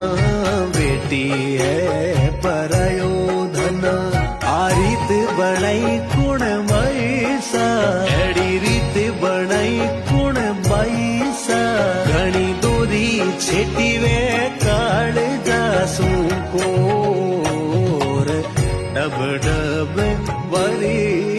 बेटी है परयो धन आ रीत बनाई कुण मैसा एड़ी रीत बनाई कुण बैसा घणी दूरी छेटी वे काल जासू कोर डब डब वरी